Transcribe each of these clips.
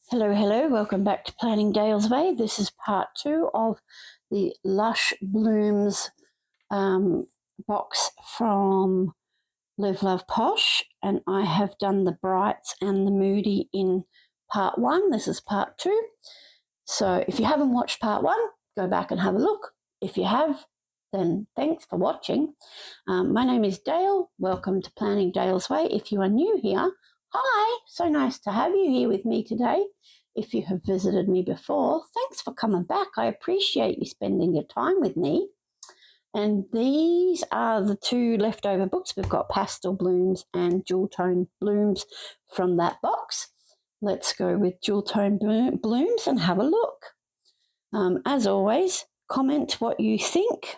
Hello, hello, welcome back to Planning Dale's Way. This is part 2 of the Lush Blooms box from Live Love Posh, and I have done the Brights and the Moody in part 1. This is part 2. So if you haven't watched part 1, go back and have a look. If you have, then thanks for watching. My name is Dale. Welcome to Planning Dale's Way. If you are new here, hi, so nice to have you here with me today. If you have visited me before, thanks for coming back. I appreciate you spending your time with me. And these are the 2 leftover books. We've got Pastel Blooms and Jewel Tone Blooms from that box. Let's go with Jewel Tone Blooms and have a look. As always, comment what you think.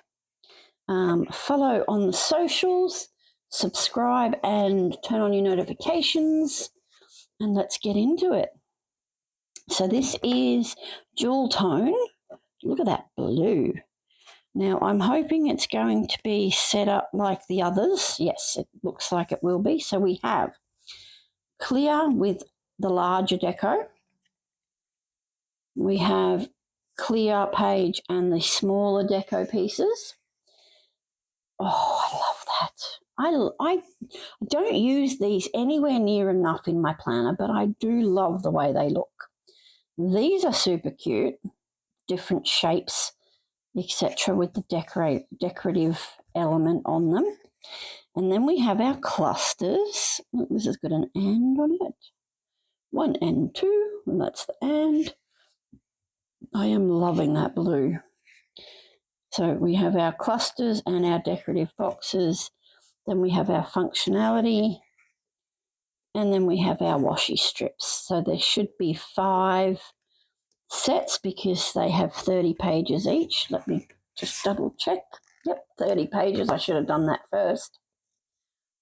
Follow on the socials. Subscribe and turn on your notifications. And let's get into it. So this is Jewel Tone. Look at that blue. Now, I'm hoping it's going to be set up like the others. Yes, it looks like it will be. So we have clear with the larger deco. We have clear page and the smaller deco pieces. Oh, I love that. I don't use these anywhere near enough in my planner, but I do love the way they look. These are super cute, different shapes, etc., with the decorative element on them. And then we have our clusters. This has got an and on it. 1 and 2, and that's the and. I am loving that blue. So we have our clusters and our decorative boxes. Then we have our functionality. And then we have our washi strips. So there should be 5 sets because they have 30 pages each. Let me just double check. Yep, 30 pages. I should have done that first.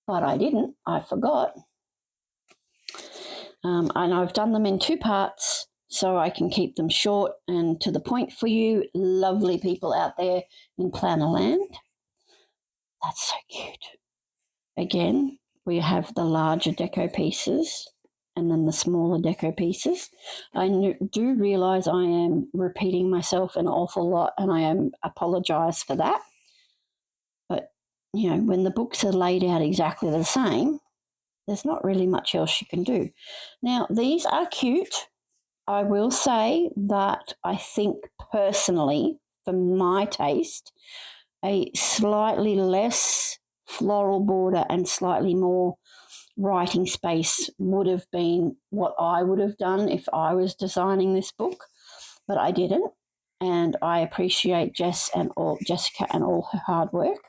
But I didn't. I forgot. And I've done them in 2 parts so I can keep them short and to the point for you lovely people out there in planner land. That's so cute. Again, we have the larger deco pieces and then the smaller deco pieces. I do realise I am repeating myself an awful lot and I apologise for that. But, you know, when the books are laid out exactly the same, there's not really much else you can do. Now, these are cute. I will say that I think personally, for my taste, a slightly less floral border and slightly more writing space would have been what I would have done if I was designing this book, but I didn't, and I appreciate Jessica and all her hard work.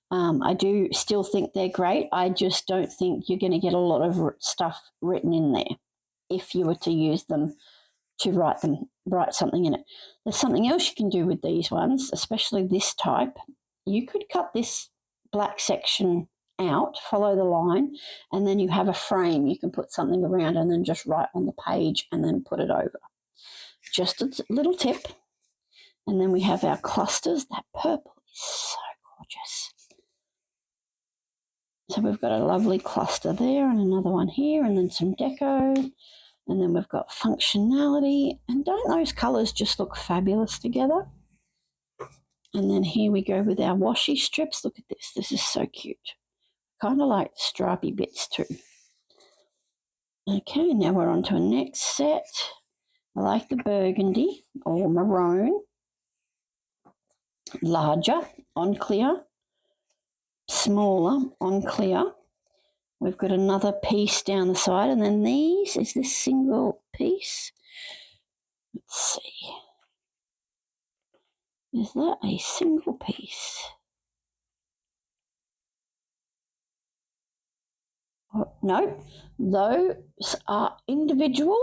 I do still think they're great. I just don't think you're going to get a lot of stuff written in there if you were to use them to write something in it. There's something else you can do with these ones, especially this type. You could cut this black section out, follow the line, and then you have a frame. You can put something around and then just write on the page and then put it over. Just a little tip. And then we have our clusters. That purple is so gorgeous. So we've got a lovely cluster there and another one here and then some deco. And then we've got functionality. And don't those colours just look fabulous together? And then here we go with our washi strips. Look at this. This is so cute. Kind of like the stripy bits too. Okay, now we're on to a next set. I like the burgundy or maroon. Larger on clear. Smaller on clear. We've got another piece down the side, and then is this single piece? Let's see. Is that a single piece? Oh, no, those are individual.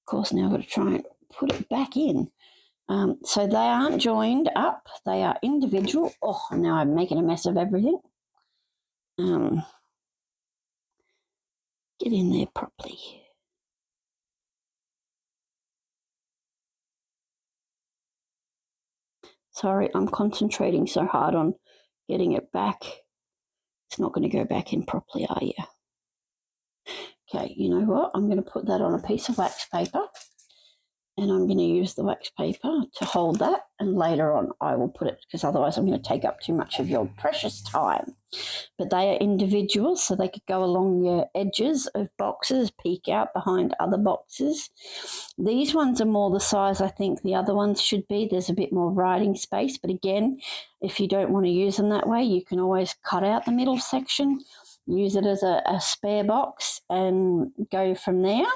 Of course, now I've got to try and put it back in. So they aren't joined up. They are individual. Oh, now I'm making a mess of everything. Get in there properly. Sorry, I'm concentrating so hard on getting it back. It's not going to go back in properly, are you? Okay, you know what? I'm going to put that on a piece of wax paper, and I'm going to use the wax paper to hold that, and later on I will put it, because otherwise I'm going to take up too much of your precious time. But they are individual, so they could go along your edges of boxes, peek out behind other boxes. These ones are more the size I think the other ones should be. There's a bit more writing space, but again, if you don't want to use them that way, you can always cut out the middle section, use it as a spare box, and go from there.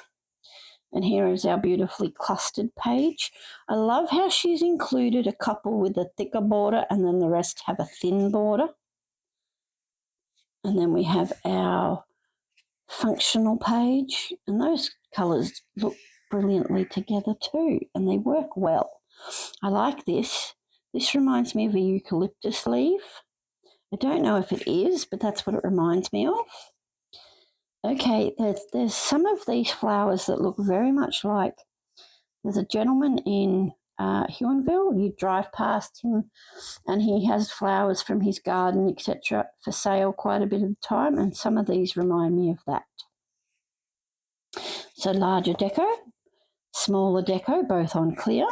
And here is our beautifully clustered page. I love how she's included a couple with a thicker border and then the rest have a thin border. And then we have our functional page, and those colours look brilliantly together too, and they work well. I like this. This reminds me of a eucalyptus leaf. I don't know if it is, but that's what it reminds me of. Okay, there's some of these flowers that look very much like, there's a gentleman in Huonville. You drive past him and he has flowers from his garden, etc., for sale quite a bit of the time, and some of these remind me of that. So larger deco, smaller deco, both on clear.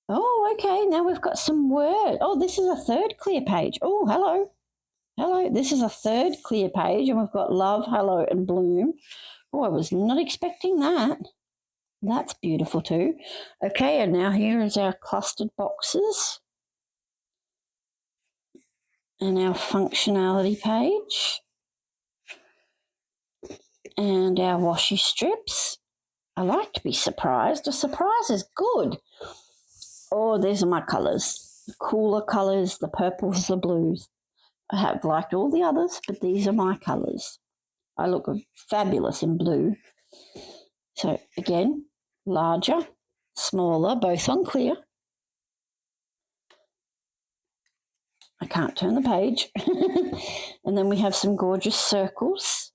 Oh, okay, now we've got some word. Oh, this is a third clear page. Oh, hello. Hello, this is a third clear page, and we've got love, hello, and bloom. Oh, I was not expecting that. That's beautiful too. Okay, and now here is our clustered boxes and our functionality page and our washi strips. I like to be surprised. A surprise is good. Oh, these are my colours. The cooler colours, the purples, the blues. I have liked all the others, but these are my colours. I look fabulous in blue. So again, larger, smaller, both on clear. I can't turn the page. And then we have some gorgeous circles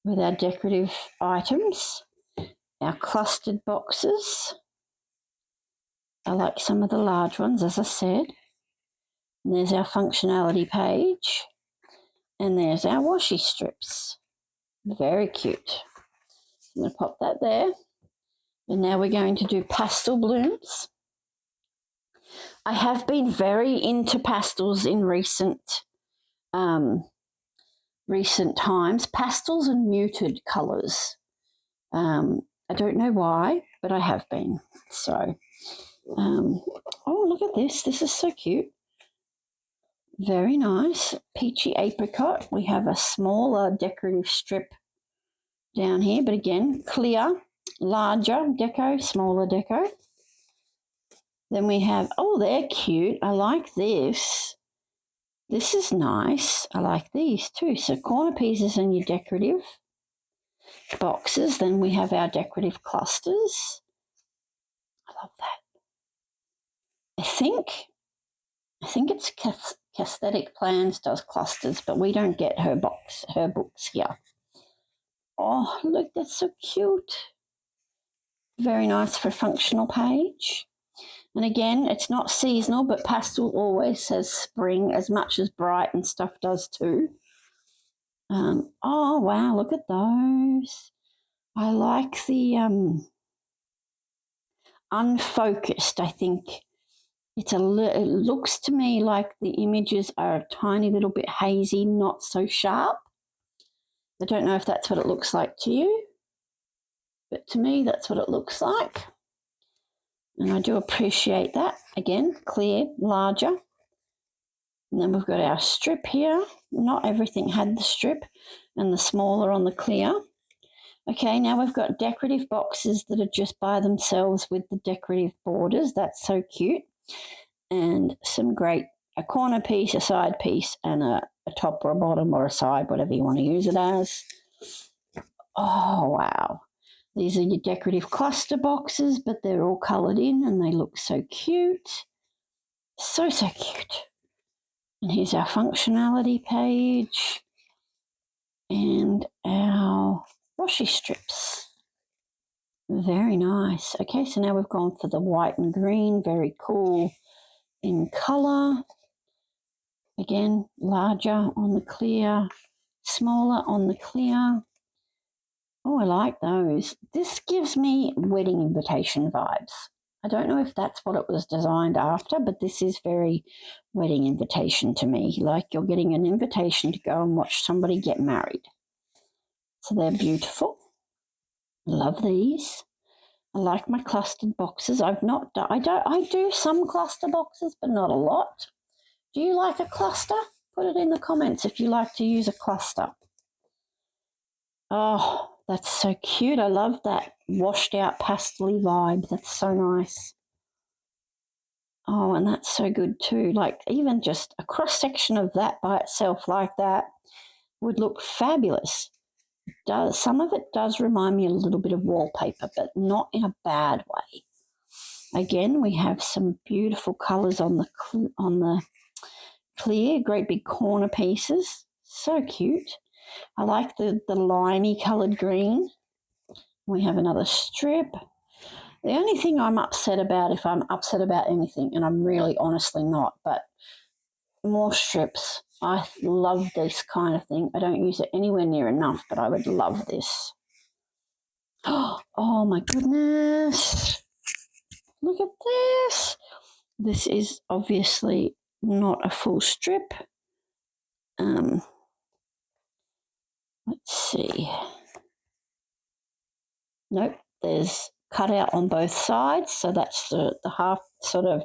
with our decorative items, our clustered boxes. I like some of the large ones, as I said. And there's our functionality page. And there's our washi strips. Very cute. I'm going to pop that there. And now we're going to do pastel blooms. I have been very into pastels in recent times. Pastels and muted colours. I don't know why, but I have been. So, oh, look at this. This is so cute. Very nice. Peachy apricot. We have a smaller decorative strip down here, but again, clear, larger deco, smaller deco. Then we have, oh, they're cute. I like this. This is nice. I like these too. So corner pieces and your decorative boxes. Then we have our decorative clusters. I love that. I think it's Aesthetic Plans does clusters, but we don't get her books here. Oh, look, that's so cute. Very nice for a functional page. And again, it's not seasonal, but Pastel always says spring as much as Bright and stuff does too. Oh, wow, look at those. I like the unfocused, I think. It looks to me like the images are a tiny little bit hazy, not so sharp. I don't know if that's what it looks like to you, but to me that's what it looks like. And I do appreciate that. Again, clear, larger. And then we've got our strip here. Not everything had the strip, and the smaller on the clear. Okay, now we've got decorative boxes that are just by themselves with the decorative borders. That's so cute. And some great, a corner piece, a side piece, and a top or a bottom or a side, whatever you want to use it as. Oh, wow. These are your decorative cluster boxes, but they're all coloured in and they look so cute. So, so cute. And here's our functionality page and our washi strips. Very nice. Okay, so now we've gone for the white and green. Very cool in colour. Again, larger on the clear, smaller on the clear. Oh, I like those. This gives me wedding invitation vibes. I don't know if that's what it was designed after, but this is very wedding invitation to me. Like you're getting an invitation to go and watch somebody get married. So they're beautiful. Love these. I like my clustered boxes. I do some cluster boxes, but not a lot. Do you like a cluster? Put it in the comments if you like to use a cluster. Oh, that's so cute. I love that washed out pastel-y vibe. That's so nice. Oh, and that's so good too. Like even just a cross section of that by itself like that would look fabulous. Some of it does remind me a little bit of wallpaper, but not in a bad way. Again, we have some beautiful colours on the clear, great big corner pieces. So cute. I like the limey coloured green. We have another strip. The only thing I'm upset about, if I'm upset about anything, and I'm really honestly not, but more strips. I love this kind of thing. I don't use it anywhere near enough, but I would love this. Oh my goodness. Look at this. This is obviously not a full strip. Let's see. Nope, there's cut out on both sides, so that's the half sort of,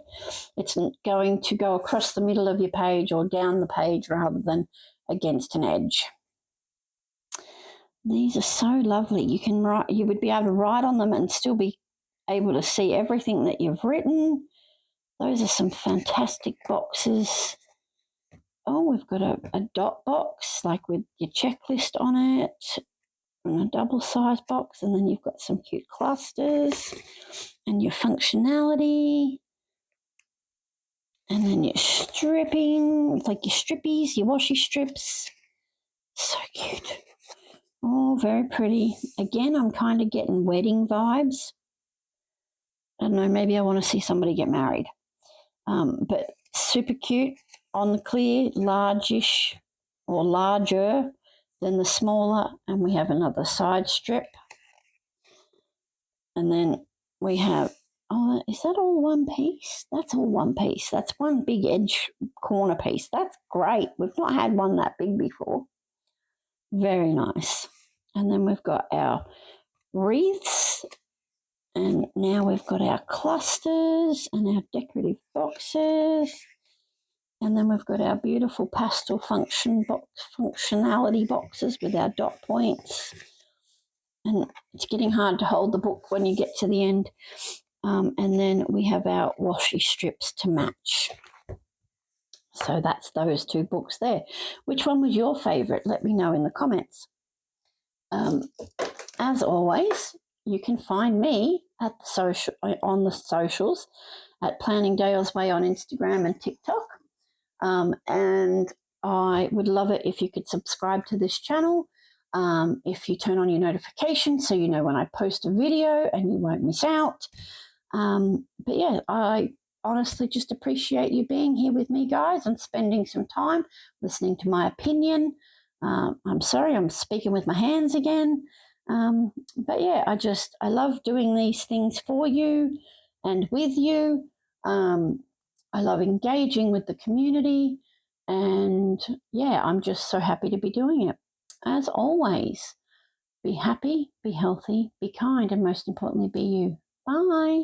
it's going to go across the middle of your page or down the page rather than against an edge. These are so lovely. You would be able to write on them and still be able to see everything that you've written. Those are some fantastic boxes. Oh, we've got a dot box, like with your checklist on it, and a double-sized box, and then you've got some cute clusters, and your functionality, and then your stripping, like your strippies, your washi strips. So cute. Oh, very pretty. Again, I'm kind of getting wedding vibes. I don't know, maybe I want to see somebody get married. But super cute on the clear, largish or larger than the smaller. And we have another side strip. And then we have, oh, is that all one piece? That's all one piece. That's one big edge corner piece. That's great. We've not had one that big before. Very nice. And then we've got our wreaths. And now we've got our clusters and our decorative boxes. And then we've got our beautiful pastel functionality boxes with our dot points. And it's getting hard to hold the book when you get to the end. And then we have our washi strips to match. So that's those two books there. Which one was your favourite? Let me know in the comments. As always, you can find me at on the socials at Planning Dale's Way on Instagram and TikTok. And I would love it if you could subscribe to this channel. If you turn on your notifications so you know when I post a video and you won't miss out. But yeah, I honestly just appreciate you being here with me, guys, and spending some time listening to my opinion. I'm sorry, I'm speaking with my hands again. But yeah, I love doing these things for you and with you. I love engaging with the community. And yeah, I'm just so happy to be doing it. As always, be happy, be healthy, be kind, and most importantly, be you. Bye.